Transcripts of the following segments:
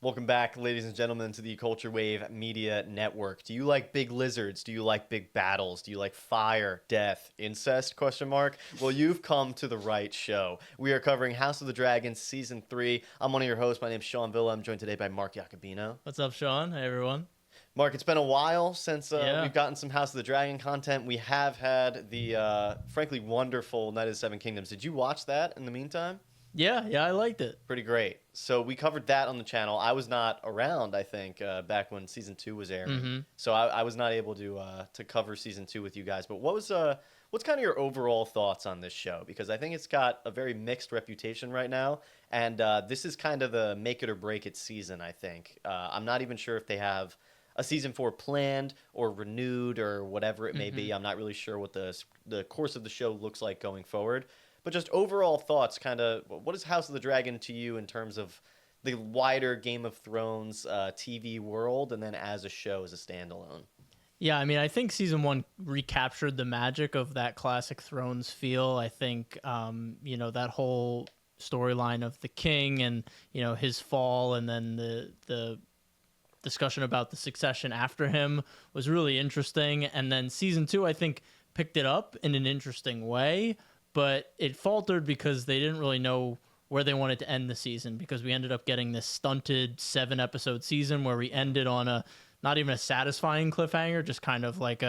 Welcome back, ladies and gentlemen, to the Culture Wave Media Network. Do you like big lizards? Do you like big battles? Do you like fire, death, incest? Question mark. Well, you've come to the right show. We are covering House of the Dragon Season 3. I'm one of your hosts. My name's Sean Villa. I'm joined today by Mark Iacobino. What's up, Sean? Hey, everyone. Mark, it's been a while since Yeah. we've gotten some House of the Dragon content. We have had the, frankly, wonderful Night of the Seven Kingdoms. Did you watch that in the meantime? Yeah, I liked it. Pretty great. So we covered that on the channel. I was not around, I think, back when season 2 was airing. Mm-hmm. So I was not able to cover season 2 with you guys. But what's kind of your overall thoughts on this show? Because I think it's got a very mixed reputation right now, and this is kind of the make it or break it season. I think I'm not even sure if they have a season 4 planned or renewed or whatever it may be. I'm not really sure what the course of the show looks like going forward. But just overall thoughts, kind of, what is House of the Dragon to you in terms of the wider Game of Thrones TV world, and then as a show, as a standalone? Yeah, I mean, I think season 1 recaptured the magic of that classic Thrones feel. I think, that whole storyline of the king and, his fall, and then the discussion about the succession after him was really interesting. And then season 2, I think, picked it up in an interesting way. But it faltered because they didn't really know where they wanted to end the season, because we ended up getting this stunted 7-episode season where we ended on a not even a satisfying cliffhanger, just kind of like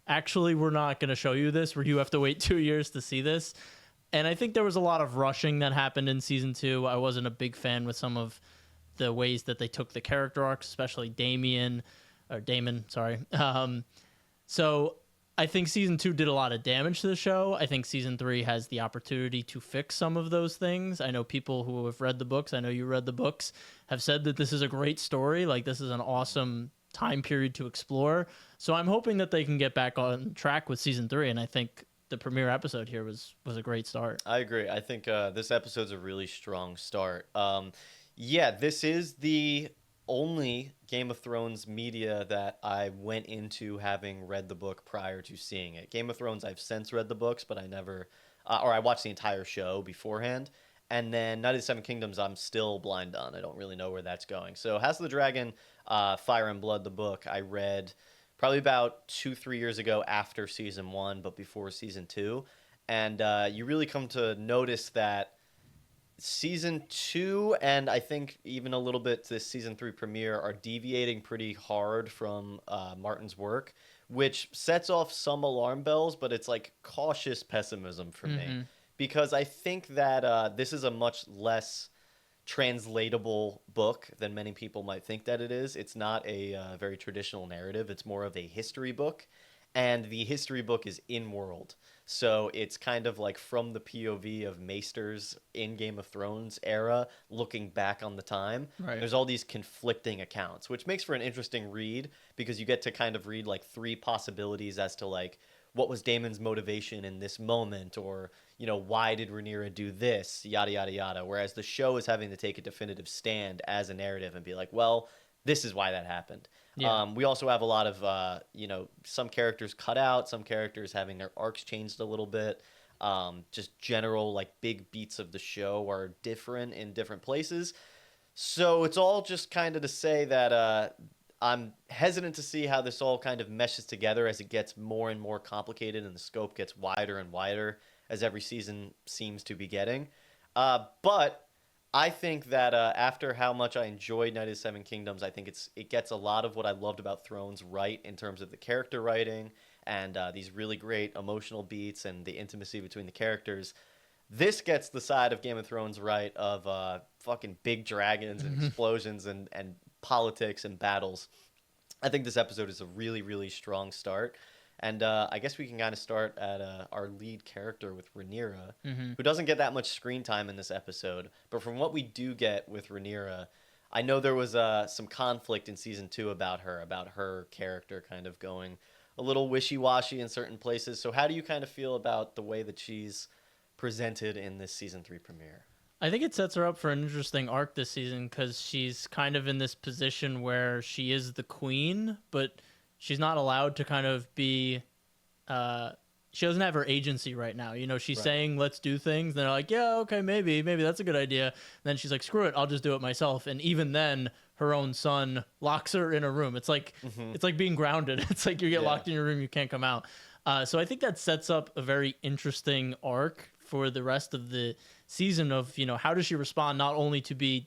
actually, we're not going to show you this, where you have to wait 2 years to see this. And I think there was a lot of rushing that happened in season 2. I wasn't a big fan with some of the ways that they took the character arcs, especially Damon, sorry. So I think season 2 did a lot of damage to the show. I think season 3 has the opportunity to fix some of those things. I know people who have read the books, I know you read the books, have said that this is a great story. Like, this is an awesome time period to explore. So I'm hoping that they can get back on track with season 3. And I think the premiere episode here was a great start. I agree. I think this episode's a really strong start. This is the only Game of Thrones media that I went into having read the book prior to seeing it. Game of Thrones, I've since read the books, but I never, or I watched the entire show beforehand. And then Night of the Seven Kingdoms, I'm still blind on. I don't really know where that's going. So House of the Dragon, Fire and Blood, the book, I read probably about 2-3 years ago after season 1, but before season 2. And you really come to notice that season 2, and I think even a little bit this season 3 premiere, are deviating pretty hard from Martin's work, which sets off some alarm bells, but it's like cautious pessimism for me, because I think that this is a much less translatable book than many people might think that it is. It's not a very traditional narrative. It's more of a history book, and the history book is in-world. So it's kind of like from the POV of Maesters in Game of Thrones era, looking back on the time. Right. There's all these conflicting accounts, which makes for an interesting read, because you get to kind of read like 3 possibilities as to like, what was Daemon's motivation in this moment, or, why did Rhaenyra do this, yada, yada, yada. Whereas the show is having to take a definitive stand as a narrative and be like, well, this is why that happened. Yeah. We also have a lot of, some characters cut out, some characters having their arcs changed a little bit. Just general, like, big beats of the show are different in different places. So it's all just kind of to say that I'm hesitant to see how this all kind of meshes together as it gets more and more complicated and the scope gets wider and wider as every season seems to be getting. But I think that after how much I enjoyed Night of the Seven Kingdoms, I think it gets a lot of what I loved about Thrones right in terms of the character writing and these really great emotional beats and the intimacy between the characters. This gets the side of Game of Thrones right of fucking big dragons and explosions and politics and battles. I think this episode is a really, really strong start. And I guess we can kind of start at our lead character with Rhaenyra, who doesn't get that much screen time in this episode. But from what we do get with Rhaenyra, I know there was some conflict in season 2 about her character kind of going a little wishy-washy in certain places. So how do you kind of feel about the way that she's presented in this season 3 premiere? I think it sets her up for an interesting arc this season, because she's kind of in this position where she is the queen, but she's not allowed to kind of be she doesn't have her agency right now. You know, she's Right. saying let's do things. They're like, yeah, okay, maybe that's a good idea. And then she's like, screw it, I'll just do it myself. And even then, her own son locks her in a room. Hmm. It's like being grounded. It's like you get Yeah. locked in your room, you can't come out. So I think that sets up a very interesting arc for the rest of the season of, you know, how does she respond not only to being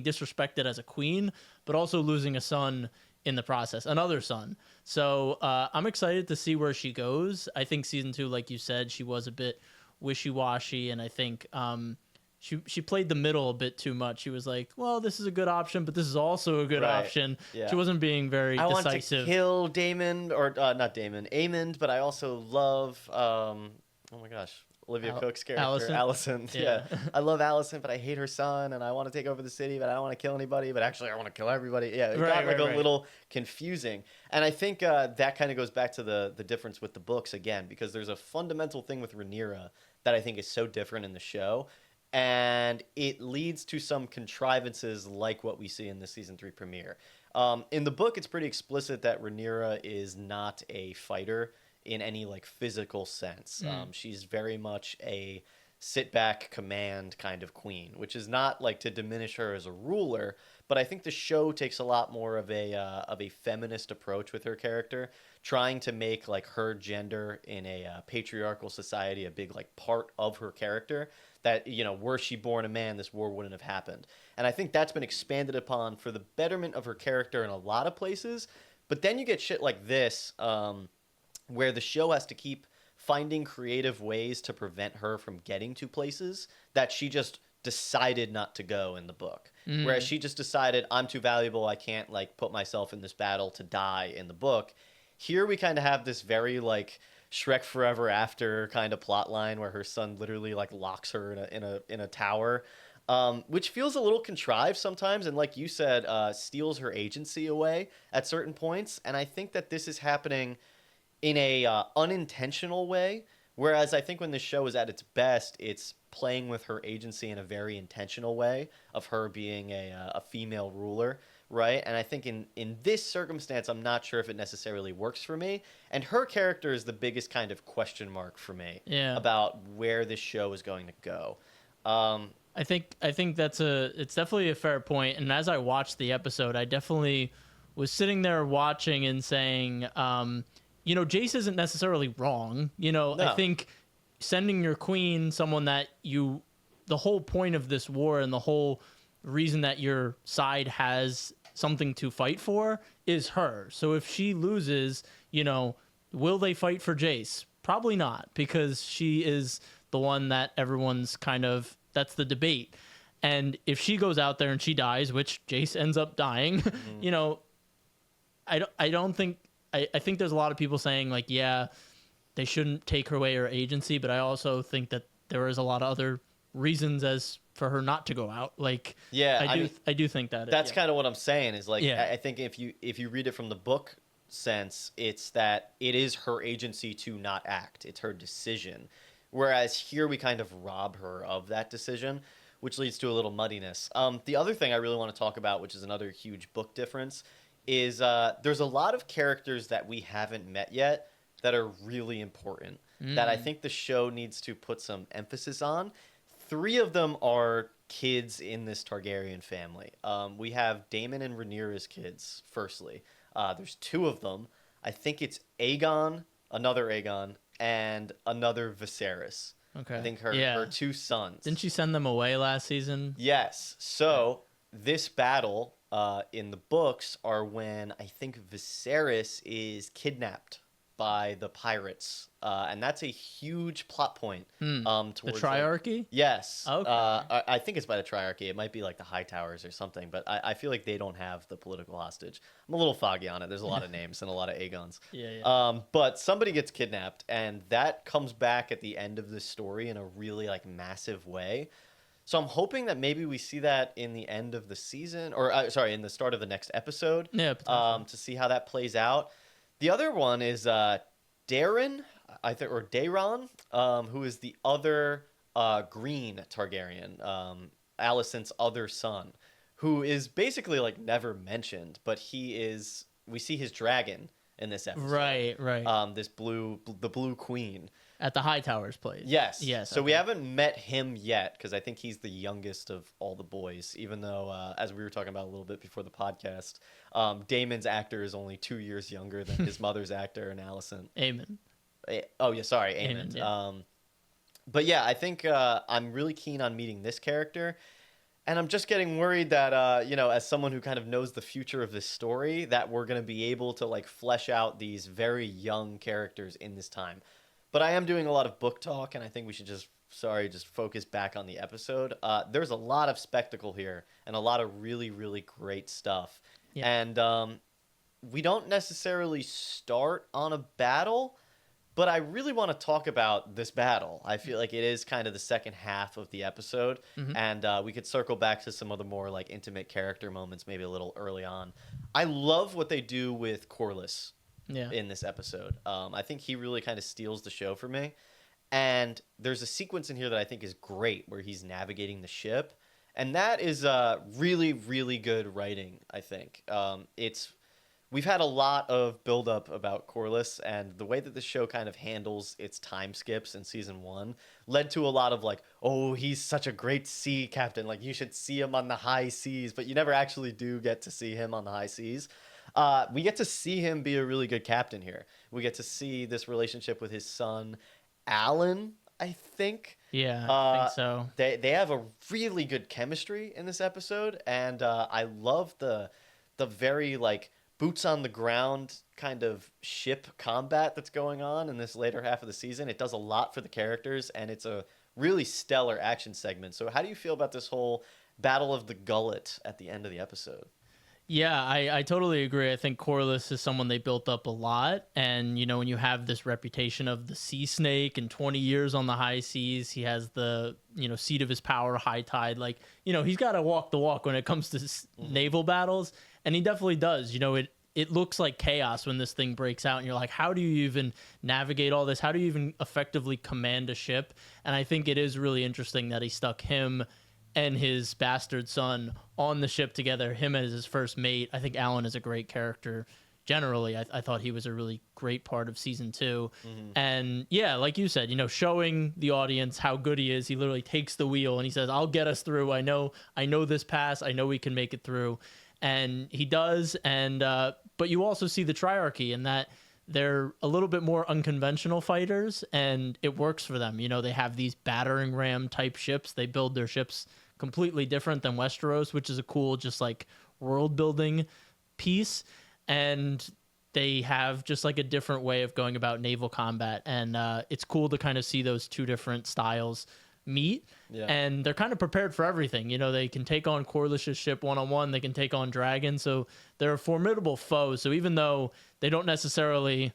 disrespected as a queen, but also losing a son in the process, another son. So I'm excited to see where she goes. I think season 2, like you said, she was a bit wishy-washy, and I think she played the middle a bit too much. She was like, well, this is a good option, but this is also a good Right. option. Yeah. She wasn't being very I want to decisive. kill Damon, or not Damon, Aemond, but I also love, oh my gosh, Olivia Cook's character, Allison. Yeah. Yeah. I love Allison, but I hate her son, and I want to take over the city, but I don't want to kill anybody, but actually I want to kill everybody. Yeah, it got like a little confusing. And I think that kind of goes back to the difference with the books again, because there's a fundamental thing with Rhaenyra that I think is so different in the show. And it leads to some contrivances like what we see in the season 3 premiere. In the book, it's pretty explicit that Rhaenyra is not a fighter in any like physical sense. She's very much a sit back command kind of queen, which is not like to diminish her as a ruler, but I think the show takes a lot more of a feminist approach with her character, trying to make like her gender in a patriarchal society a big like part of her character. That, you know, were she born a man, this war wouldn't have happened. And I think that's been expanded upon for the betterment of her character in a lot of places. But then you get shit like this, where the show has to keep finding creative ways to prevent her from getting to places that she just decided not to go in the book. Whereas she just decided, I'm too valuable, I can't like put myself in this battle to die in the book. Here we kind of have this very like Shrek Forever After kind of plot line where her son literally like locks her in a tower, which feels a little contrived sometimes, and like you said, steals her agency away at certain points. And I think that this is happening in a unintentional way. Whereas I think when the show is at its best, it's playing with her agency in a very intentional way of her being a female ruler, right? And I think in this circumstance, I'm not sure if it necessarily works for me. And her character is the biggest kind of question mark for me Yeah. about where this show is going to go. Um, I think it's definitely a fair point. And as I watched the episode, I definitely was sitting there watching and saying, you know, Jace isn't necessarily wrong. You know, No. I think sending your queen, someone that the whole point of this war and the whole reason that your side has something to fight for is her. So if she loses, you know, will they fight for Jace? Probably not, because she is the one that everyone's that's the debate. And if she goes out there and she dies, which Jace ends up dying, you know, I don't think I think there's a lot of people saying like, yeah, they shouldn't take away her agency, but I also think that there is a lot of other reasons as for her not to go out. Like, Yeah, I do think that that's kind of what I'm saying is like, Yeah. I think if you read it from the book sense, it's that it is her agency to not act. It's her decision. Whereas here we kind of rob her of that decision, which leads to a little muddiness. The other thing I really want to talk about, which is another huge book difference, is there's a lot of characters that we haven't met yet that are really important, that I think the show needs to put some emphasis on. 3 of them are kids in this Targaryen family. We have Daemon and Rhaenyra's kids, firstly. There's 2 of them. I think it's Aegon, another Aegon, and another Viserys. Okay. I think her 2 sons. Didn't she send them away last season? Yes. So this battle in the books are when I think Viserys is kidnapped by the pirates, and that's a huge plot point. The Towards Triarchy? yes. Okay. I think it's by the Triarchy. It might be like the High Towers or something, but I feel like they don't have the political hostage. I'm a little foggy on it. There's a lot of names and a lot of Aegons. Yeah. But somebody gets kidnapped, and that comes back at the end of the story in a really like massive way. So I'm hoping that maybe we see that in the end of the season, or in the start of the next episode. Yeah, potentially. To see how that plays out. The other one is Daeron, I think, or Daeron, who is the other green Targaryen, Alicent's other son, who is basically like never mentioned, but we see his dragon, in this episode. Right. The Blue Queen. At the Hightower's place. Yes. Yes. So okay. we haven't met him yet because I think he's the youngest of all the boys. Even though, as we were talking about a little bit before the podcast, Damon's actor is only 2 years younger than his mother's actor and Allison. Aemon. Oh yeah, sorry, Aemon, Aemon. yeah. But yeah, I think I'm really keen on meeting this character. And I'm just getting worried that, as someone who kind of knows the future of this story, that we're going to be able to like flesh out these very young characters in this time. But I am doing a lot of book talk, and I think we should just focus back on the episode. There's a lot of spectacle here and a lot of really, really great stuff. Yeah. And we don't necessarily start on a battle, but I really want to talk about this battle. I feel like it is kind of the second half of the episode, and we could circle back to some of the more like intimate character moments maybe a little early on. I love what they do with Corlys in this episode. I think he really kind of steals the show for me. And there's a sequence in here that I think is great where he's navigating the ship, and that is really, really good writing, I think. We've had a lot of buildup about Corlys, and the way that the show kind of handles its time skips in season 1 led to a lot of like, oh, he's such a great sea captain. Like, you should see him on the high seas, but you never actually do get to see him on the high seas. We get to see him be a really good captain here. We get to see this relationship with his son, Alan, I think. Yeah, I think so. They have a really good chemistry in this episode, and I love the very like boots on the ground kind of ship combat that's going on in this later half of the season. It does a lot for the characters, and it's a really stellar action segment. So how do you feel about this whole Battle of the Gullet at the end of the episode? Yeah, I totally agree. I think Corlys is someone they built up a lot. And, when you have this reputation of the sea snake and 20 years on the high seas, he has the, seat of his power, high tide. Like, he's got to walk the walk when it comes to naval battles. And he definitely does. It looks like chaos when this thing breaks out. And you're like, how do you even navigate all this? How do you even effectively command a ship? And I think it is really interesting that he stuck him and his bastard son on the ship together, him as his first mate. I think Alan is a great character. Generally, I thought he was a really great part of season 2. And yeah, like you said, showing the audience how good he is. He literally takes the wheel and he says, I'll get us through. I know this pass. I know we can make it through. And he does. And, but you also see the triarchy in that they're a little bit more unconventional fighters, and it works for them. They have these battering ram type ships. They build their ships completely different than Westeros, which is a cool, just like world building piece. And they have just like a different way of going about naval combat. And it's cool to kind of see those two different styles meet. Yeah. And they're kind of prepared for everything. They can take on Corlys' ship one-on-one. They can take on dragons. So they're a formidable foe. So even though they don't necessarily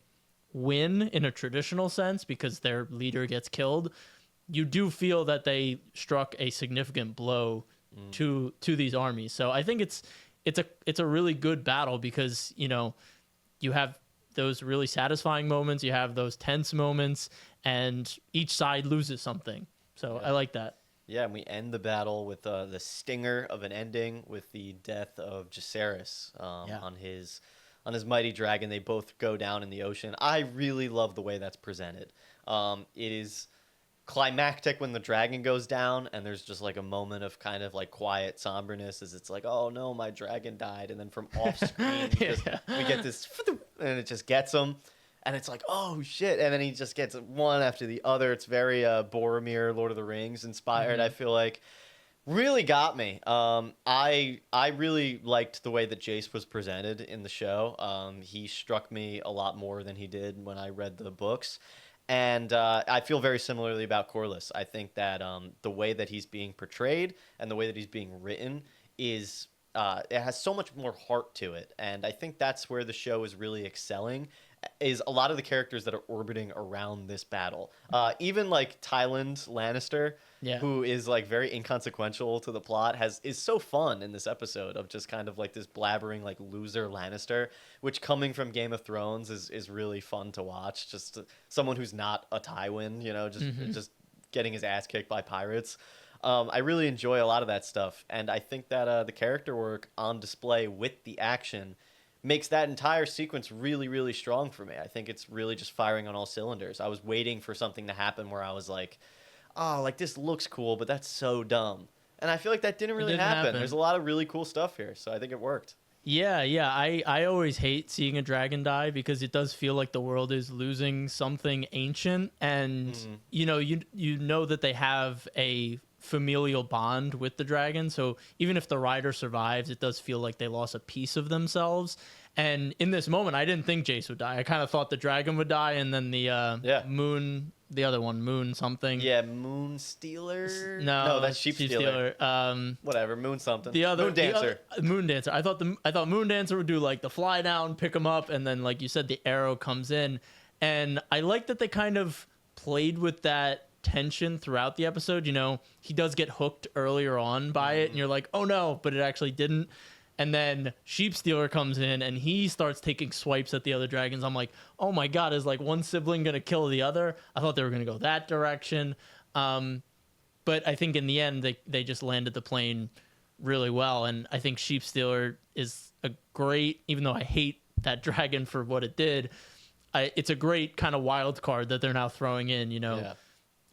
win in a traditional sense because their leader gets killed, you do feel that they struck a significant blow to these armies. So I think it's a really good battle because, you have those really satisfying moments, you have those tense moments, and each side loses something. So I like that. Yeah, and we end the battle with the stinger of an ending with the death of Jacaerys on his mighty dragon. They both go down in the ocean. I really love the way that's presented. It is climactic when the dragon goes down, and there's just like a moment of kind of like quiet somberness as it's like, oh no, my dragon died. And then from off screen, we get this, and it just gets him. And it's like, oh shit. And then he just gets one after the other. It's very Boromir, Lord of the Rings inspired. I feel like really got me. I really liked the way that Jace was presented in the show. He struck me a lot more than he did when I read the books. And I feel very similarly about Corlys. I think that the way that he's being portrayed and the way that he's being written is it has so much more heart to it. And I think that's where the show is really excelling, is a lot of the characters that are orbiting around this battle. Even like Tyland Lannister, who is like very inconsequential to the plot, is so fun in this episode of just kind of like this blabbering like loser Lannister, which coming from Game of Thrones is really fun to watch. Just someone who's not a Tywin, just getting his ass kicked by pirates. I really enjoy a lot of that stuff, and I think that the character work on display with the action makes that entire sequence really, really strong for me. I think it's really just firing on all cylinders. I was waiting for something to happen where I was like, oh, like this looks cool, but that's so dumb. And I feel like that didn't It really didn't happen. There's happen. a lot of really cool stuff here, so I think it worked. Yeah, yeah. I always hate seeing a dragon die because it does feel like the world is losing something ancient, and you know that they have a familial bond with the dragon. So even if the rider survives, it does feel like they lost a piece of themselves. And in this moment, I didn't think Jace would die. I kind of thought the dragon would die, and then the Yeah. moon, the other one, moon something. Yeah, Moon Stealer? No, that's Sheep Stealer. Stealer. Whatever, Moon something. The other Moon Dancer. Moon Dancer. I thought Moon Dancer would do like the fly down, pick him up, and then like you said, the arrow comes in. And I like that they kind of played with that tension throughout the episode. You know, he does get hooked earlier on by it, and you're like, oh no, but it actually didn't. And then Sheep Stealer comes in and he starts taking swipes at the other dragons. I'm like, oh my god, is like one sibling gonna kill the other? I thought they were gonna go that direction. But I think in the end they just landed the plane really well. And I think Sheep Stealer is a great, even though I hate that dragon for what it did, it's a great kind of wild card that they're now throwing in. You know, Yeah.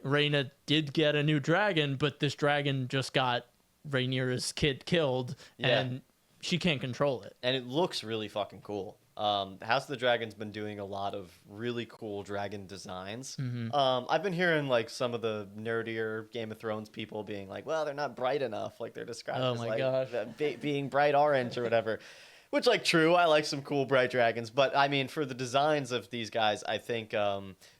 Rhaena did get a new dragon, but this dragon just got Rhaenyra's kid killed, Yeah. and she can't control it. And it looks really fucking cool. House of the Dragon's been doing a lot of really cool dragon designs. I've been hearing like some of the nerdier Game of Thrones people being like, well, they're not bright enough. Like they're described Oh as my like gosh. being bright orange or whatever. Which like true, I like some cool bright dragons. But I mean, for the designs of these guys, I think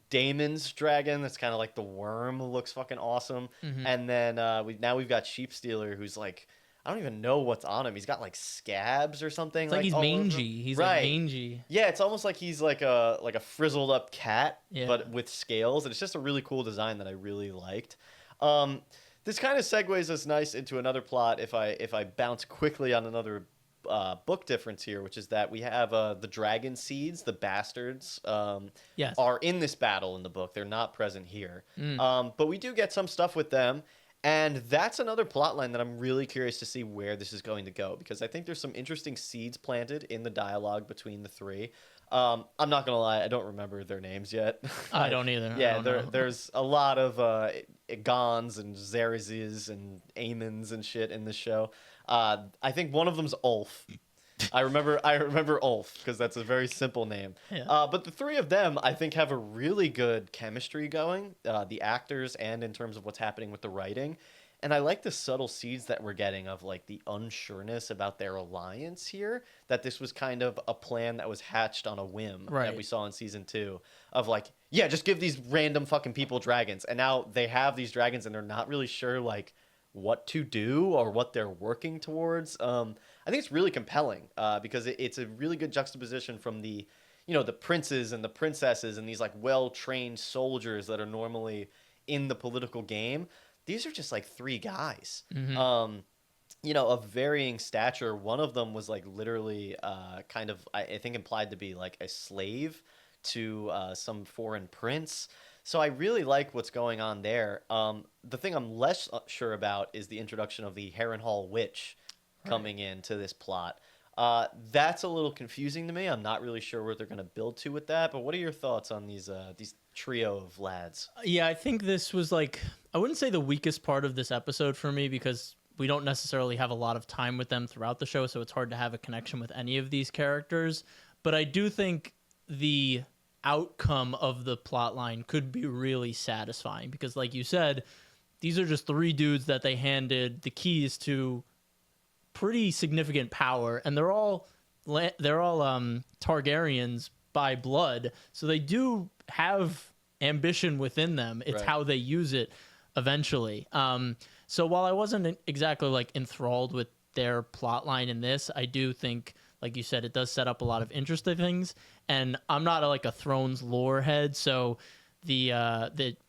Daemon's dragon, that's kind of like the worm, looks fucking awesome. And then we've got Sheep Stealer, who's like, I don't even know what's on him. He's got like scabs or something. It's like he's all over him. mangy. He's Right. like mangy. Yeah, it's almost like he's like a frizzled up cat, Yeah. but with scales. And it's just a really cool design that I really liked. This kind of segues us nice into another plot. If I bounce quickly on another book difference here, which is that we have the dragon seeds, the bastards, Yes. are in this battle in the book. They're not present here, but we do get some stuff with them. And that's another plot line that I'm really curious to see where this is going to go, because I think there's some interesting seeds planted in the dialogue between the three. I'm not going to lie, I don't remember their names yet. I don't either. Yeah, I don't know. there's a lot of Egons and Zereses and Aemons and shit in this show. I think one of them's Ulf. I remember Ulf because that's a very simple name. Yeah. But the three of them, I think, have a really good chemistry going, the actors and in terms of what's happening with the writing. And I like the subtle seeds that we're getting of like the unsureness about their alliance here, that this was kind of a plan that was hatched on a whim that Right. we saw in season 2 of like, yeah, just give these random fucking people dragons. And now they have these dragons and they're not really sure like what to do or what they're working towards. I think it's really compelling because it's a really good juxtaposition from the, the princes and the princesses and these like well-trained soldiers that are normally in the political game. These are just like three guys, of varying stature. One of them was like literally kind of, I think, implied to be like a slave to some foreign prince. So I really like what's going on there. The thing I'm less sure about is the introduction of the Harrenhal witch coming into this plot. That's a little confusing to me. I'm not really sure what they're going to build to with that. But what are your thoughts on these trio of lads? Yeah, I think this was like, I wouldn't say the weakest part of this episode for me because we don't necessarily have a lot of time with them throughout the show, so it's hard to have a connection with any of these characters. But I do think the outcome of the plot line could be really satisfying because, like you said, these are just three dudes that they handed the keys to pretty significant power, and they're all Targaryens by blood, so they do have ambition within them. It's Right. how they use it eventually. So while I wasn't exactly like enthralled with their plot line in this, I do think, like you said, it does set up a lot of interesting things. And I'm not like a Thrones lore head, so the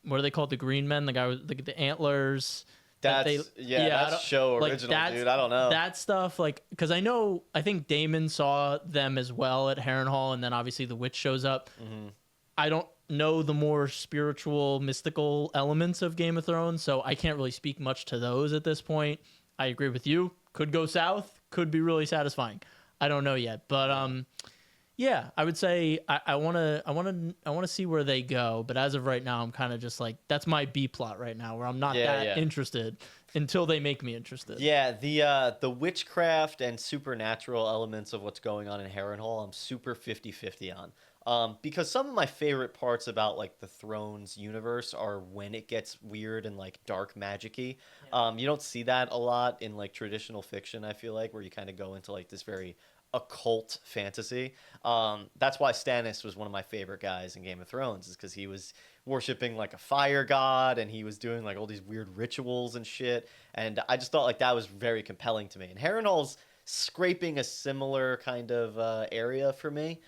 what are they called? The Green Men, the guy with the antlers. That's that's show original, dude. I don't know that stuff, like, because I think Daemon saw them as well at Harrenhal, and then obviously the witch shows up. I don't know the more spiritual, mystical elements of Game of Thrones, so I can't really speak much to those at this point. I agree with you. Could go south. Could be really satisfying. I don't know yet, but yeah, I would say I want to see where they go. But as of right now, I'm kind of just like that's my B plot right now, where I'm not Yeah, that yeah. interested until they make me interested. Yeah, the witchcraft and supernatural elements of what's going on in Harrenhal, I'm super 50-50 on. Because some of my favorite parts about like the Thrones universe are when it gets weird and like dark magic-y. You don't see that a lot in like traditional fiction, I feel like, where you kind of go into like this very occult fantasy. That's why Stannis was one of my favorite guys in Game of Thrones, is because he was worshiping like a fire god and he was doing like all these weird rituals and shit. And I just thought like that was very compelling to me. And Harrenhal's scraping a similar kind of area for me,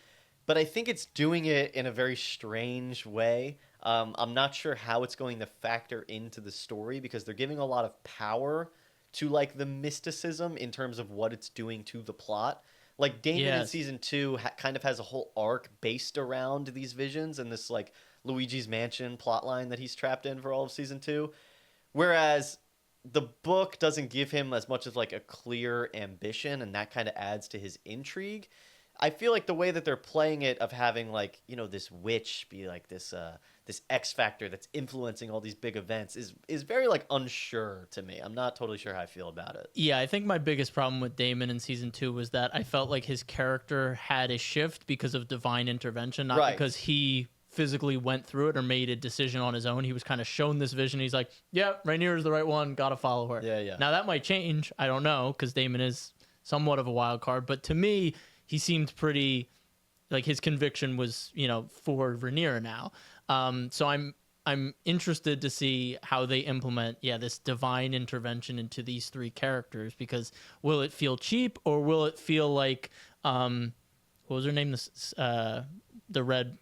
but I think it's doing it in a very strange way. I'm not sure how it's going to factor into the story because they're giving a lot of power to like the mysticism in terms of what it's doing to the plot. Like Damon in Yes. season two kind of has a whole arc based around these visions and this like Luigi's Mansion plotline that he's trapped in for all of season two. Whereas the book doesn't give him as much as like a clear ambition, and that kind of adds to his intrigue. I feel like the way that they're playing it, of having like this witch be like this X factor that's influencing all these big events, is very like unsure to me. I'm not totally sure how I feel about it. Yeah, I think my biggest problem with Damon in season 2 was that I felt like his character had a shift because of divine intervention, not Right. because he physically went through it or made a decision on his own. He was kind of shown this vision. He's like, yeah, Rhaenyra is the right one. Got to follow her. Yeah, yeah. Now that might change. I don't know, because Damon is somewhat of a wild card. But to me, he seemed pretty like his conviction was, for Rhaenyra now. So I'm interested to see how they implement, this divine intervention into these three characters, because will it feel cheap or will it feel like, what was her name? The red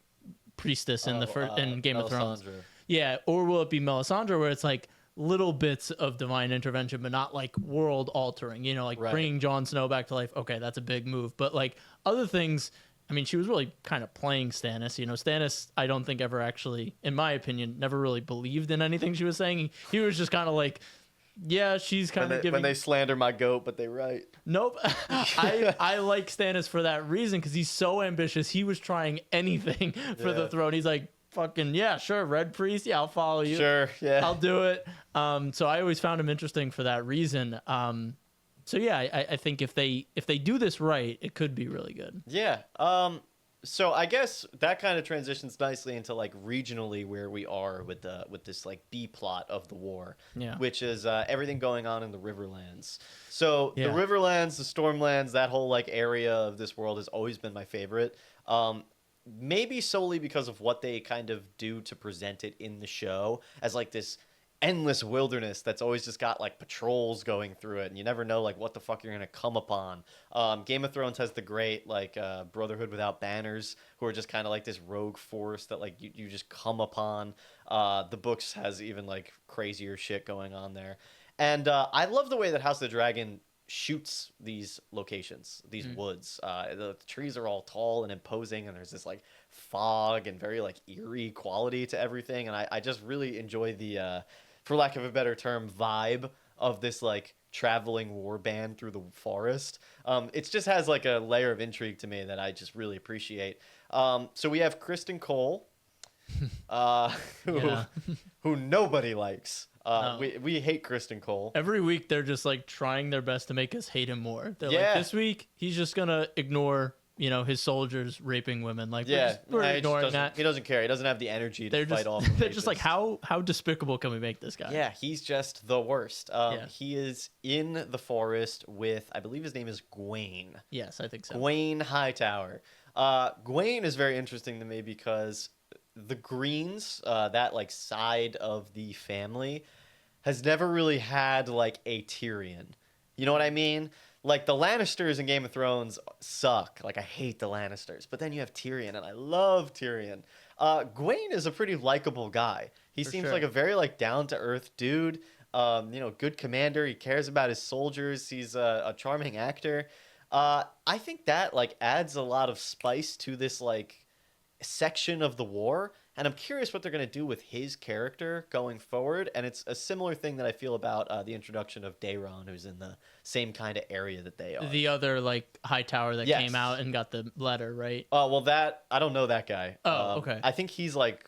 priestess in in Game of Thrones. Melisandre. Yeah, or will it be Melisandre, where it's like little bits of divine intervention, but not like world altering? Like Right. bringing Jon Snow back to life. Okay, that's a big move, but like other things. I mean, she was really kind of playing Stannis. Stannis, I don't think ever actually, in my opinion, never really believed in anything she was saying. He was just kind of like, yeah, she's kind of giving. When they slander my goat, but they right. Nope. I like Stannis for that reason, because he's so ambitious. He was trying anything for the Yeah. throne. He's like, fucking, yeah, sure, Red Priest. Yeah, I'll follow you. Sure, yeah. I'll do it. So I always found him interesting for that reason. So yeah, I think if they do this right, it could be really good. Yeah. So I guess that kind of transitions nicely into like regionally where we are with this like B plot of the war, Yeah. which is everything going on in the Riverlands. So Yeah. the Riverlands, the Stormlands, that whole like area of this world has always been my favorite. Maybe solely because of what they kind of do to present it in the show as like this endless wilderness that's always just got like patrols going through it, and you never know like what the fuck you're gonna come upon. Game of Thrones has the great like Brotherhood Without Banners, who are just kind of like this rogue force that like you just come upon. The books has even like crazier shit going on there, and I love the way that House of the Dragon shoots these locations, these woods. The trees are all tall and imposing, and there's this like fog and very like eerie quality to everything, and I just really enjoy the for lack of a better term, vibe of this like traveling war band through the forest. It just has like a layer of intrigue to me that I just really appreciate. So we have Kristen Cole, who Yeah. who nobody likes. No. We hate Kristen Cole. Every week they're just like trying their best to make us hate him more. They're Yeah. like, this week he's just gonna ignore, his soldiers raping women. Like, Yeah, we're he just ignoring doesn't- that. He doesn't care. He doesn't have the energy to They're fight just off. they're just like, rapists. how despicable can we make this guy? Yeah, he's just the worst. Yeah. He is in the forest with, I believe his name is Gwaine. Yes, I think so. Gwaine Hightower. Gwaine is very interesting to me because the Greens, that like side of the family, has never really had like a Tyrion. You know what I mean? Like the Lannisters in Game of Thrones suck. Like I hate the Lannisters, but then you have Tyrion, and I love Tyrion. Gwaine is a pretty likable guy. He For seems sure. like a very like down to earth dude. Good commander. He cares about his soldiers. He's a charming actor. I think that like adds a lot of spice to this like section of the war, And I'm curious what they're going to do with his character going forward. And it's a similar thing that I feel about the introduction of Daeron, who's in the same kind of area that they are. The other like high tower that came Yes. out and got the letter, right? Oh, well, that I don't know that guy. Oh, okay. I think he's like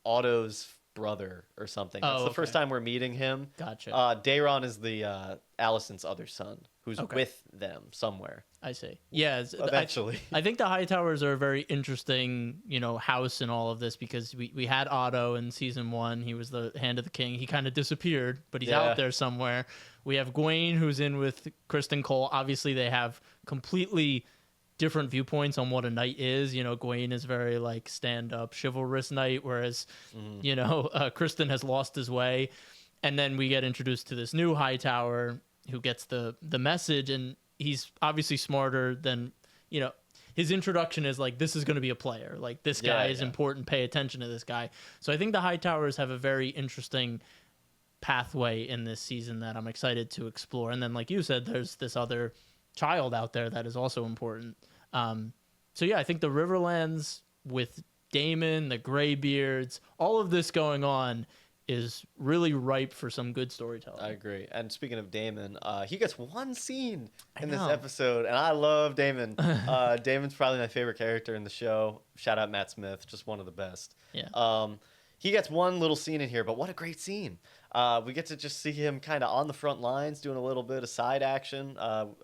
Otto's brother or something. That's Oh, the first okay. time we're meeting him. Gotcha. Daeron is the Alicent's other son, who's Okay. with them somewhere. I see. Yeah, Eventually. I think the High Towers are a very interesting, house in all of this because we had Otto in season 1. He was the Hand of the King. He kind of disappeared, but he's Yeah. out there somewhere. We have Gwaine, who's in with Kristen Cole. Obviously, they have completely different viewpoints on what a knight is. Gwaine is very like stand-up, chivalrous knight, whereas, Kristen has lost his way. And then we get introduced to this new High Tower who gets the message, and he's obviously smarter than, his introduction is like, this is going to be a player. Like, this guy is important. Pay attention to this guy. So I think the High Towers have a very interesting pathway in this season that I'm excited to explore. And then, like you said, there's this other child out there that is also important. So yeah, I think the Riverlands with Daemon, the Greybeards, all of this going on is really ripe for some good storytelling. I agree. And speaking of Daemon, he gets one scene in this know. episode, and I love Daemon. Daemon's probably my favorite character in the show. Shout out Matt Smith, just one of the best. Yeah. He gets one little scene in here, but what a great scene. We get to just see him kind of on the front lines doing a little bit of side action.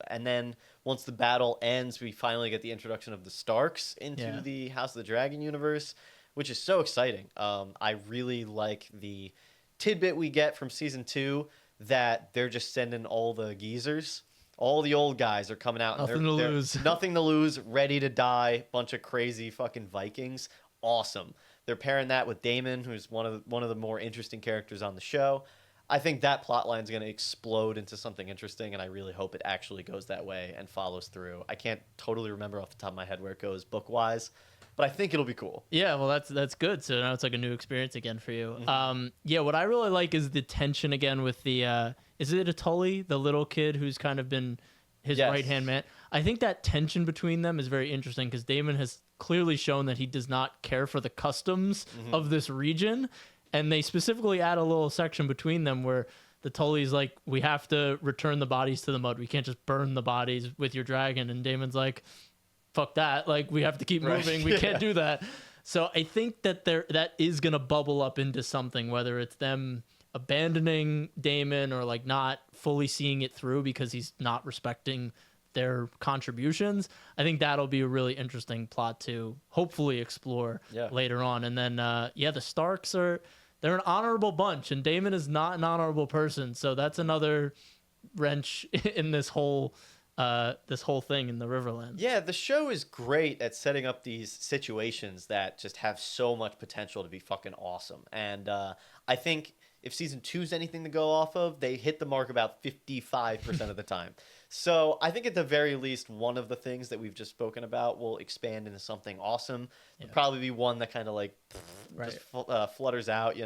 And then once the battle ends, we finally get the introduction of the Starks into the House of the Dragon universe, which is so exciting. I really like the tidbit we get from season 2 that they're just sending all the geezers. All the old guys are coming out. Nothing and to they're lose. Nothing to lose, ready to die. Bunch of crazy fucking Vikings. Awesome. They're pairing that with Daemon, who's one of the more interesting characters on the show. I think that plotline is going to explode into something interesting, and I really hope it actually goes that way and follows through. I can't totally remember off the top of my head where it goes book-wise, but I think it'll be cool. Yeah, well, that's good. So now it's like a new experience again for you. Mm-hmm. Yeah, what I really like is the tension again with the is it a Tully, the little kid who's kind of been his Yes. right-hand man. I think that tension between them is very interesting because Daemon has clearly shown that he does not care for the customs of this region, and they specifically add a little section between them where the Tully's like, we have to return the bodies to the mud. We can't just burn the bodies with your dragon. And Daemon's like, fuck that. Like, we have to keep moving. We can't do that. So I think that that is going to bubble up into something, whether it's them abandoning Daemon or like not fully seeing it through because he's not respecting their contributions. I think that'll be a really interesting plot to hopefully explore later on. And then, the Starks they're an honorable bunch, and Daemon is not an honorable person. So that's another wrench in this whole thing in the Riverlands. Yeah, the show is great at setting up these situations that just have so much potential to be fucking awesome. And I think if season 2 is anything to go off of, they hit the mark about 55% of the time. So I think at the very least, one of the things that we've just spoken about will expand into something awesome. There'll probably be one that kind of like just flutters out,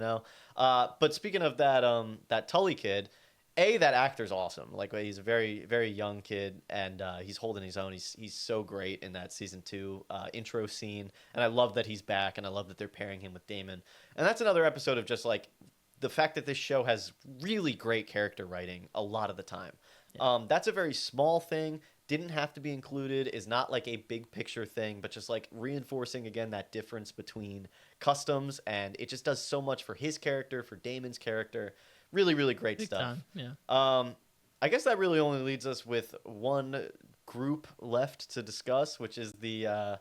But speaking of that Tully kid, that actor's awesome. Like, he's a very, very young kid, and he's holding his own. He's so great in that season 2 intro scene, and I love that he's back, and I love that they're pairing him with Daemon. And that's another episode of just like the fact that this show has really great character writing a lot of the time. That's a very small thing, didn't have to be included, is not like a big picture thing, but just like reinforcing again that difference between customs, and it just does so much for his character, for Daemon's character. Really, really great Big stuff. time, yeah. I guess that really only leads us with one group left to discuss, which is the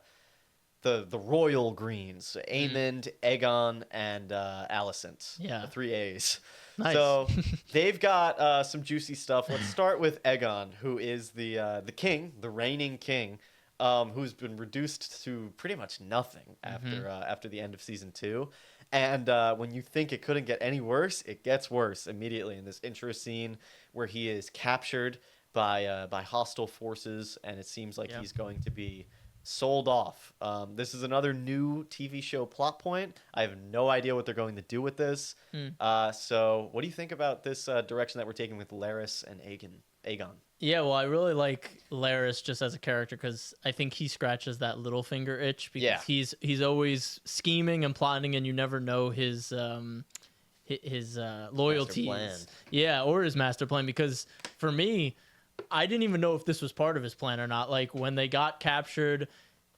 Royal Greens, Aemond, Aegon, and Alicent. Yeah. The 3 A's. Nice. So they've got some juicy stuff. Let's start with Aegon, who is the king, the reigning king, who's been reduced to pretty much nothing after the end of season 2. And when you think it couldn't get any worse, it gets worse immediately in this intro scene where he is captured by hostile forces, and it seems like he's going to be sold off. This is another new TV show plot point. I have no idea what they're going to do with this. So what do you think about this direction that we're taking with Larys and Aegon? Aegon. Yeah, well, I really like Laris just as a character because I think he scratches that little finger itch because Yeah. he's always scheming and plotting, and you never know his Master plan. loyalties. Yeah, or his master plan. Because for me, I didn't even know if this was part of his plan or not. Like when they got captured,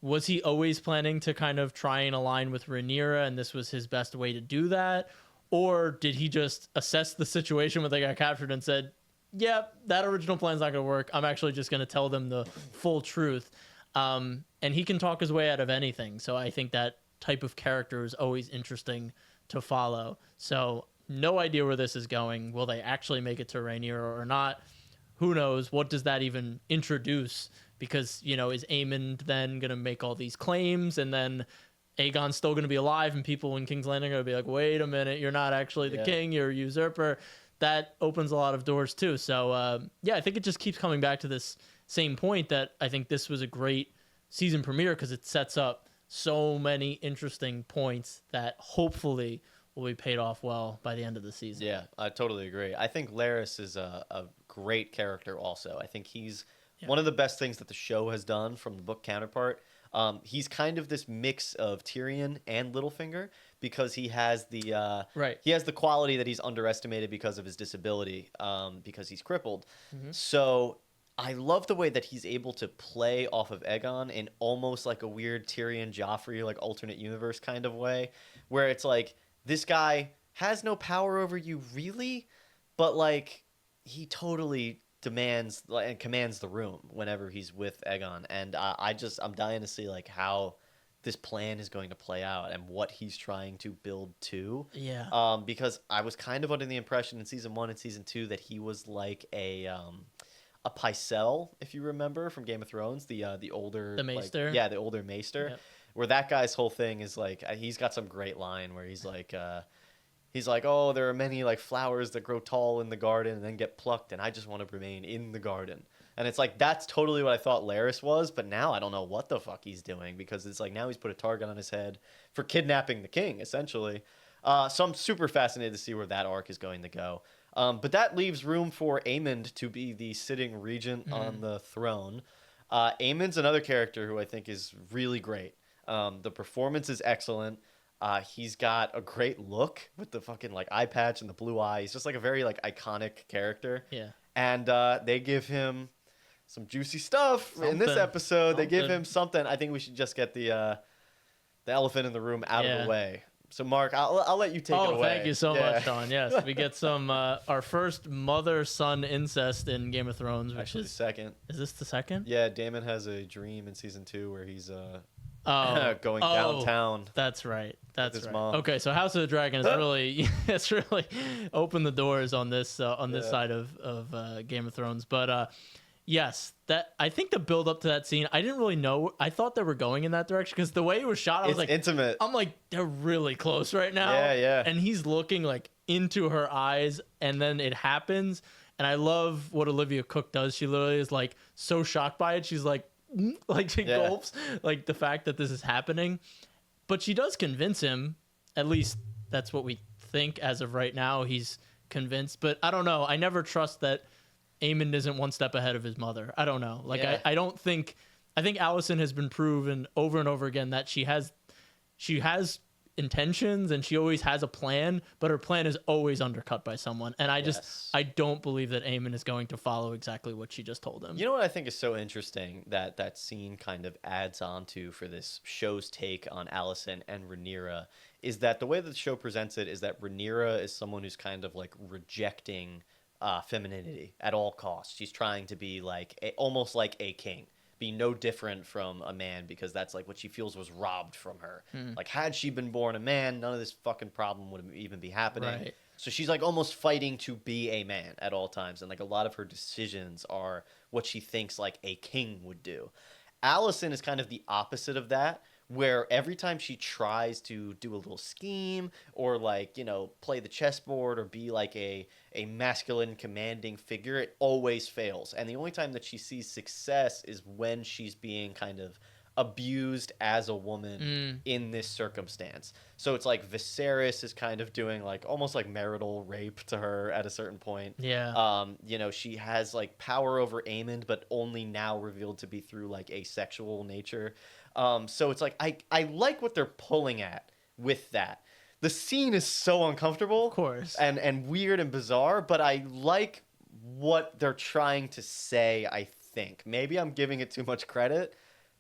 was he always planning to kind of try and align with Rhaenyra, and this was his best way to do that? Or did he just assess the situation when they got captured and said, "Yeah, that original plan's not going to work. I'm actually just going to tell them the full truth." And he can talk his way out of anything. So I think that type of character is always interesting to follow. So no idea where this is going. Will they actually make it to Rhaenyra or not? Who knows? What does that even introduce? Because, is Aemond then going to make all these claims, and then Aegon's still going to be alive, and people in King's Landing are going to be like, wait a minute, you're not actually the king, you're a usurper. That opens a lot of doors too. So, I think it just keeps coming back to this same point that I think this was a great season premiere because it sets up so many interesting points that hopefully will be paid off well by the end of the season. Yeah, I totally agree. I think Laris is a great character also. I think he's one of the best things that the show has done from the book counterpart. He's kind of this mix of Tyrion and Littlefinger because he has the he has the quality that he's underestimated because of his disability, because he's crippled. Mm-hmm. So I love the way that he's able to play off of Aegon in almost like a weird Tyrion Joffrey, like alternate universe kind of way, where it's like this guy has no power over you really, but like he totally demands and commands the room whenever he's with Aegon, and I'm dying to see like how this plan is going to play out and what he's trying to build to. Yeah. Because I was kind of under the impression in season 1 and season 2 that he was like a Pycelle, if you remember from Game of Thrones, the older Maester. The older Maester, yep. Where that guy's whole thing is like he's got some great line where he's like. He's like, oh, there are many like flowers that grow tall in the garden and then get plucked, and I just want to remain in the garden. And it's like, that's totally what I thought Laris was, but now I don't know what the fuck he's doing because it's like now he's put a target on his head for kidnapping the king, essentially. So I'm super fascinated to see where that arc is going to go. But that leaves room for Aemond to be the sitting regent on the throne. Aemond's another character who I think is really great. The performance is excellent. He's got a great look with the fucking like eye patch and the blue eye. He's just like a very like iconic character. Yeah. And they give him some juicy stuff in this episode. They give him something. I think we should just get the elephant in the room out of the way. So Mark, I'll let you take it away. Oh, thank you so much, Sean. Yes, we get some our first mother-son incest in Game of Thrones, which actually is the second. Is this the second? Yeah, Daemon has a dream in season 2 where he's going downtown. That's right. That's his right. mom. Okay, so House of the Dragon is really it's really opened the doors on this side of Game of Thrones. But yes, that I think the build up to that scene, I didn't really know. I thought they were going in that direction because the way it was shot, I was like intimate. I'm like they're really close right now. Yeah. And he's looking like into her eyes, and then it happens. And I love what Olivia Cook does. She literally is like so shocked by it. She's like she gulps like the fact that this is happening, but she does convince him. At least that's what we think as of right now. He's convinced, but I don't know. I never trust that Aemond isn't one step ahead of his mother. I don't know. Like I don't think. I think Alicent has been proven over and over again that she has intentions and she always has a plan, but her plan is always undercut by someone. And I don't believe that Aemond is going to follow exactly what she just told him. You know what I think is so interesting that scene kind of adds on to for this show's take on Alicent and Rhaenyra is that the way that the show presents it is that Rhaenyra is someone who's kind of like rejecting femininity at all costs. She's trying to be like almost like a king. Be no different from a man because that's like what she feels was robbed from her. Like had she been born a man, none of this fucking problem would even be happening. Right. So she's like almost fighting to be a man at all times, and like a lot of her decisions are what she thinks like a king would do. Alicent is kind of the opposite of that, where every time she tries to do a little scheme or like, play the chessboard or be like a masculine commanding figure, it always fails. And the only time that she sees success is when she's being kind of abused as a woman in this circumstance. So it's like Viserys is kind of doing like almost like marital rape to her at a certain point. Yeah. You know, she has like power over Aemond, but only now revealed to be through like a sexual nature. So it's like I like what they're pulling at with that. The scene is so uncomfortable, Of course. and weird and bizarre, but I like what they're trying to say. I think maybe I'm giving it too much credit,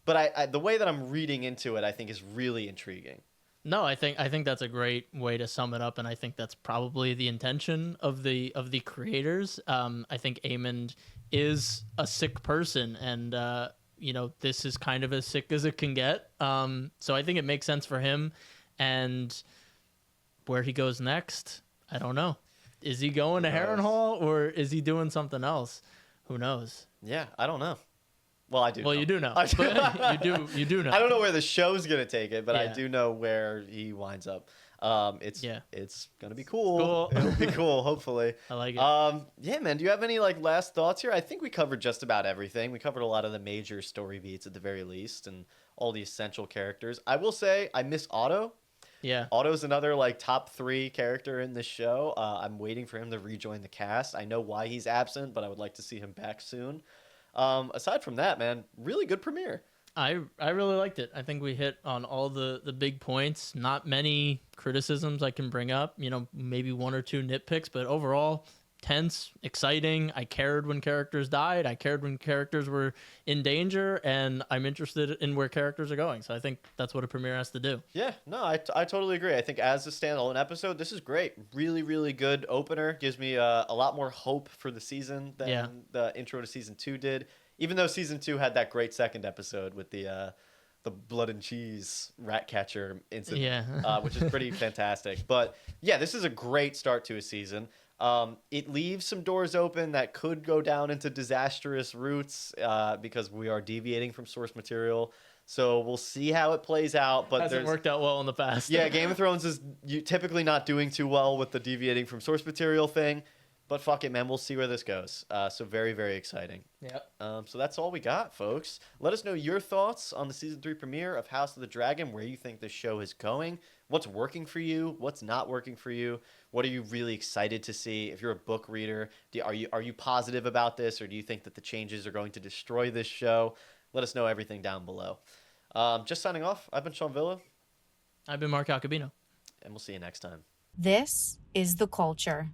but I the way that I'm reading into it, I think is really intriguing. No, I think that's a great way to sum it up, and I think that's probably the intention of the creators. I think Aemond is a sick person, and this is kind of as sick as it can get. So I think it makes sense for him, and where he goes next, I don't know. Is he going to Harrenhal, or is he doing something else? Who knows? Yeah, I don't know. Well, I do. Well, know. you do know. I do. You do know. I don't know where the show's gonna take it, but I Yeah. do know where he winds up. It's gonna be cool. Cool. It'll be cool, hopefully. I like it. Yeah, man. Do you have any like last thoughts here? I think we covered just about everything. We covered a lot of the major story beats at the very least, and all the essential characters. I will say I miss Otto. Yeah. Otto's another like top 3 character in this show. I'm waiting for him to rejoin the cast. I know why he's absent, but I would like to see him back soon. Aside from that, man, really good premiere. I really liked it. I think we hit on all the big points. Not many criticisms I can bring up. Maybe 1 or 2 nitpicks, but overall, tense, exciting. I cared when characters died. I cared when characters were in danger, and I'm interested in where characters are going. So I think that's what a premiere has to do. Yeah, no, I totally agree. I think as a standalone episode, this is great. Really, really good opener. Gives me a lot more hope for the season than the intro to season 2 did. Even though season 2 had that great second episode with the blood and cheese rat catcher incident, which is pretty fantastic. But yeah, this is a great start to a season. It leaves some doors open that could go down into disastrous routes because we are deviating from source material. So we'll see how it plays out. But Hasn't worked out well in the past. Yeah, Game of Thrones is typically not doing too well with the deviating from source material thing. But fuck it, man. We'll see where this goes. So very, very exciting. Yep. So that's all we got, folks. Let us know your thoughts on the season 3 premiere of House of the Dragon, where you think this show is going, what's working for you, what's not working for you, what are you really excited to see? If you're a book reader, are you positive about this, or do you think that the changes are going to destroy this show? Let us know everything down below. Just signing off. I've been Sean Villa. I've been Mark Alcabino. And we'll see you next time. This is The Culture.